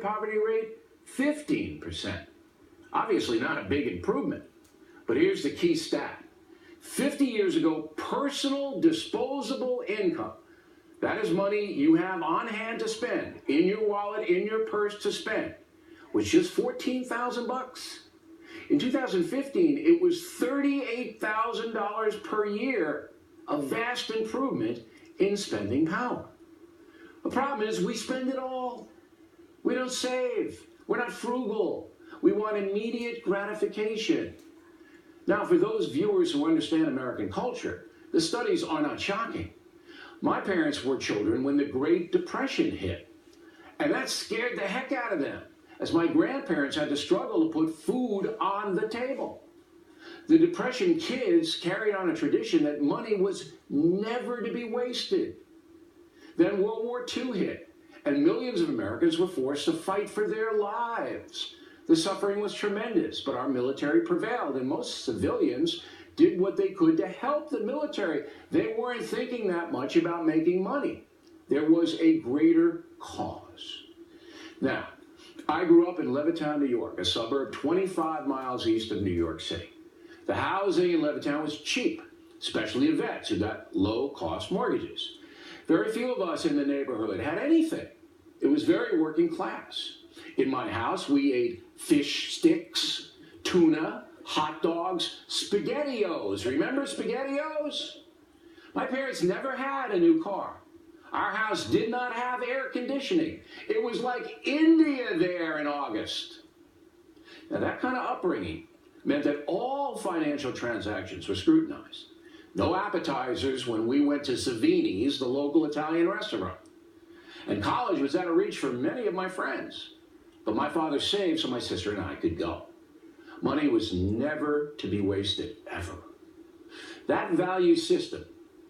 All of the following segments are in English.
poverty rate? 15%. Obviously not a big improvement. But here's the key stat. 50 years ago, personal disposable income, that is money you have on hand to spend, in your wallet, in your purse to spend, was just $14,000. In 2015, it was $38,000 per year, a vast improvement in spending power. The problem is we spend it all. We don't save. We're not frugal. We want immediate gratification. Now, for those viewers who understand American culture, the studies are not shocking. My parents were children when the Great Depression hit, and that scared the heck out of them, as my grandparents had to struggle to put food on the table. The Depression kids carried on a tradition that money was never to be wasted. Then World War II hit, and millions of Americans were forced to fight for their lives. The suffering was tremendous, but our military prevailed, and most civilians did what they could to help the military. They weren't thinking that much about making money. There was a greater cause. Now, I grew up in Levittown, New York, a suburb 25 miles east of New York City. The housing in Levittown was cheap, especially the vets who got low-cost mortgages. Very few of us in the neighborhood had anything. It was very working class. In my house, we ate fish sticks, tuna, hot dogs, SpaghettiOs. Remember SpaghettiOs? My parents never had a new car. Our house did not have air conditioning. It was like India there in August. Now, that kind of upbringing meant that all financial transactions were scrutinized. No appetizers when we went to Savini's, the local Italian restaurant. And college was out of reach for many of my friends. But my father saved so my sister and I could go. Money was never to be wasted, ever. That value system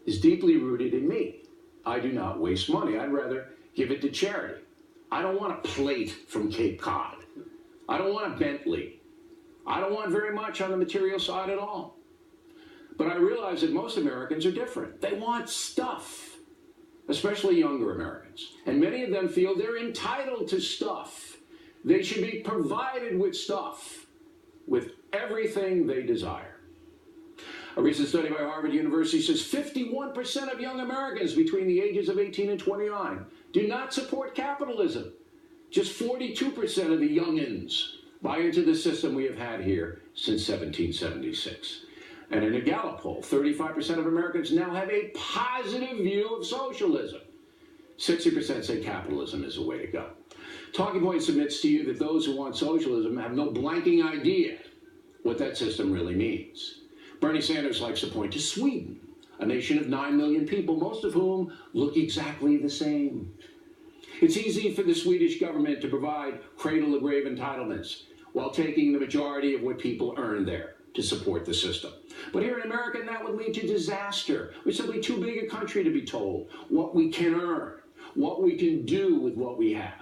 is deeply rooted in me. I do not waste money. I'd rather give it to charity. I don't want a plate from Cape Cod. I don't want a Bentley. I don't want very much on the material side at all. But I realize that most Americans are different. They want stuff, especially younger Americans. And many of them feel they're entitled to stuff. They should be provided with stuff, with everything they desire. A recent study by Harvard University says 51% of young Americans between the ages of 18 and 29 do not support capitalism. Just 42% of the youngins buy into the system we have had here since 1776. And in a Gallup poll, 35% of Americans now have a positive view of socialism. 60% say capitalism is the way to go. Talking Point submits to you that those who want socialism have no blanking idea what that system really means. Bernie Sanders likes to point to Sweden, a nation of 9 million people, most of whom look exactly the same. It's easy for the Swedish government to provide cradle-to-grave entitlements while taking the majority of what people earn there to support the system. But here in America, that would lead to disaster. We're simply too big a country to be told what we can earn, what we can do with what we have.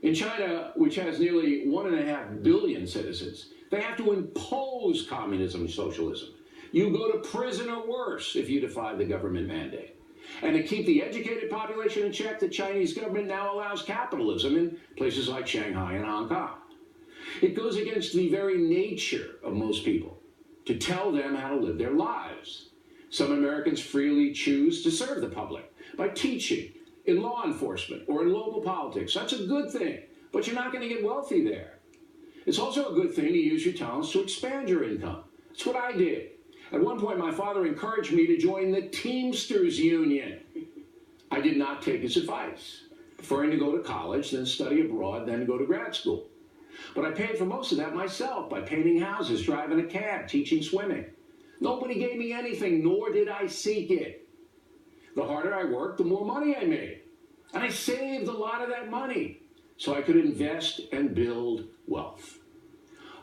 In China, which has nearly 1.5 billion citizens, they have to impose communism and socialism. You go to prison or worse if you defy the government mandate. And to keep the educated population in check, the Chinese government now allows capitalism in places like Shanghai and Hong Kong. It goes against the very nature of most people to tell them how to live their lives. Some Americans freely choose to serve the public by teaching, in law enforcement, or in local politics. That's a good thing, but you're not going to get wealthy there. It's also a good thing to use your talents to expand your income. That's what I did. At one point, my father encouraged me to join the Teamsters Union. I did not take his advice, preferring to go to college, then study abroad, then go to grad school. But I paid for most of that myself by painting houses, driving a cab, teaching swimming. Nobody gave me anything, nor did I seek it. The harder I worked, the more money I made. And I saved a lot of that money so I could invest and build wealth.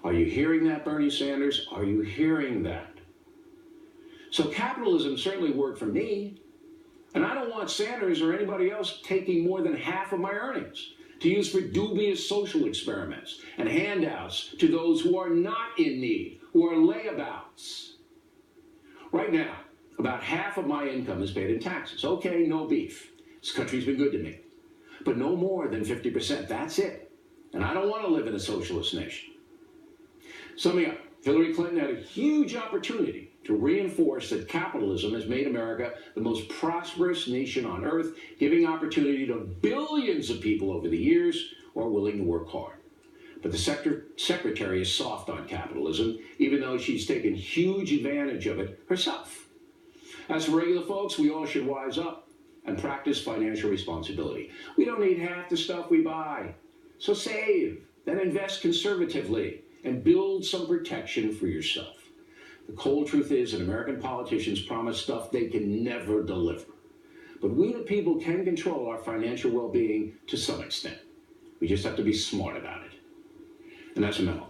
Are you hearing that, Bernie Sanders? Are you hearing that? So capitalism certainly worked for me. And I don't want Sanders or anybody else taking more than half of my earnings to use for dubious social experiments and handouts to those who are not in need, who are layabouts. Right now, about half of my income is paid in taxes. Okay, no beef. This country's been good to me. but no more than 50%. That's it. And I don't want to live in a socialist nation. Summing up, Hillary Clinton had a huge opportunity to reinforce that capitalism has made America the most prosperous nation on earth, giving opportunity to billions of people over the years who are willing to work hard. But the secretary is soft on capitalism, even though she's taken huge advantage of it herself. As for regular folks, we all should wise up and practice financial responsibility. We don't need half the stuff we buy. So save, then invest conservatively, and build some protection for yourself. The cold truth is that American politicians promise stuff they can never deliver. But we the people can control our financial well-being to some extent. We just have to be smart about it. And that's a memo.